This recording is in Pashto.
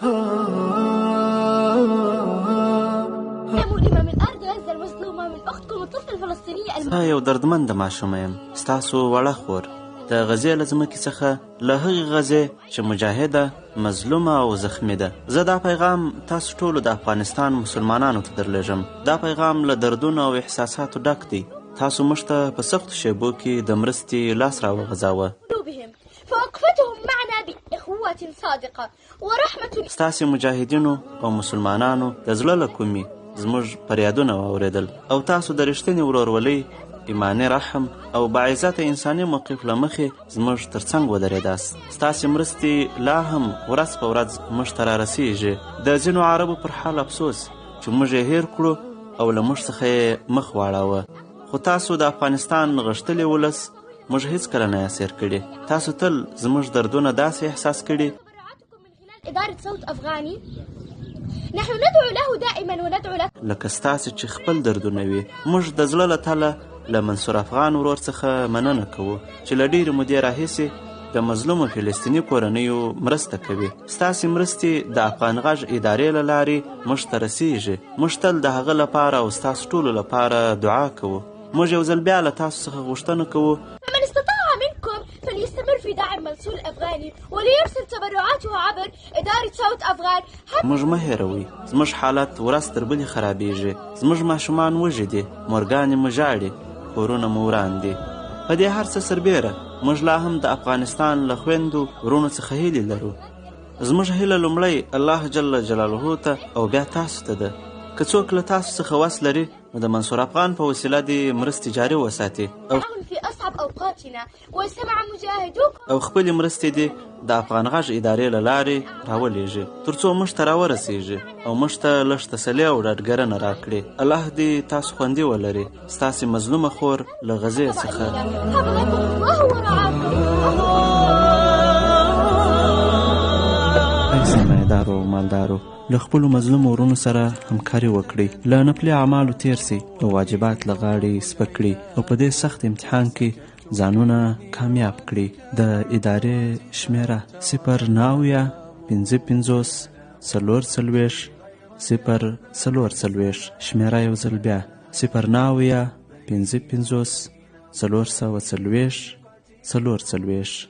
مؤلمة من أرض غزة المظلومة من أختكم الطفلة الفلسطينية زه یو دردمنده ماشومه یم، ستاسو وړه خور د غزې له ځمکې څخه له هغې غزې چې مجاهده، مظلومه او زخمي ده. زه دا پیغام تاسو ټولو د افغانستان مسلمانانو ته درلیږم. دا پیغام له دردونو او احساساتو ډک دی. تاسو موږ ته په سختو شیبو کې د مرستې لاس راوغځاوه. فوقفتهم معنا بإخوة صادقة ورحمة. ستاسې مجاهدینو او مسلمانانو د زړه له کومې زموږ فریادونه واورېدل او تاسو د رښتینې ورورولۍ، ایماني رحم او باعزته انساني موقف له مخې زموږ تر څنګ ودرېداست. ستاسې مرستې لا هم ورځ په ورځ موږ ته رارسېږي. د ځینو عربو پر حال افسوس چې موږ یې هیر کړو او له موږ څخه یې مخ واړاوه. خو تاسو د افغانستان غښتلي ولس موږ هیڅکله نه یاست هیر کړي. تاسو تل زموږ دردونه داسې احساس کړي. إدارة صوت أفغاني نحن ندعو له دائما وندعو له لکه ستاسې چې خپل دردونه وي. موږ د زړه له تله له منصور افغان ورور څخه مننه کوو چې له ډېرې مودې راهیسې د مظلومو فلسطیني کورنیو مرسته کوي. ستاسې مرستې د افغان غږ ادارې له لارې موږ ته رسیږي. موږ تل د هغه لپاره او ستاسو ټولو لپاره دعا کوو. موږ یو ځل بیا له تاسو څخه غوښتنه کوو فمن استطاع منكم فليستمر في دعم منصور الأفغاني وليرسل تبرعاته عبر إدارة صوت أفغان. موږ مه هېروئ، زموږ حالت ورځ تر بلې خرابېږي. زموږ ماشومان وږي دي، مورګانې مو ژاړي، کورونه مو وران دي. په دې هر څه سربیره موږ لا هم د افغانستان له خویندو ورونو څخه هیلې لرو. زموږ هیله لومړی الله جل جلاله ته او بیا تاسو ته ده. که څوک له تاسو څخه وس لري نو د منصور افغان په وسیله دې مرستې جاري وساتي في أصعب أوقاتنا وسمع مجاهدوكم او خپلې مرستې دې د افغان غږ ادارې له لارې راولېږي تر څو موږ ته راورسېږي او موږ ته لږ تسلي او ډاډګرنه راکړي. الله دې تاسو خوندي ولري. ستاسې مظلومه خور له غزې څخه. سرمایه‌دارو او مالدارو له خپلو مظلومو ورونو سره همکاري وکړئ. له نفلي اعمالو تیر سئ او واجبات له غاړې سپک کړي او په دې سخت امتحان کې ځانونه کامیاب کړي. د ادارې شمیره 09055 440 شمیره یو ځل بیا 09055 440 440.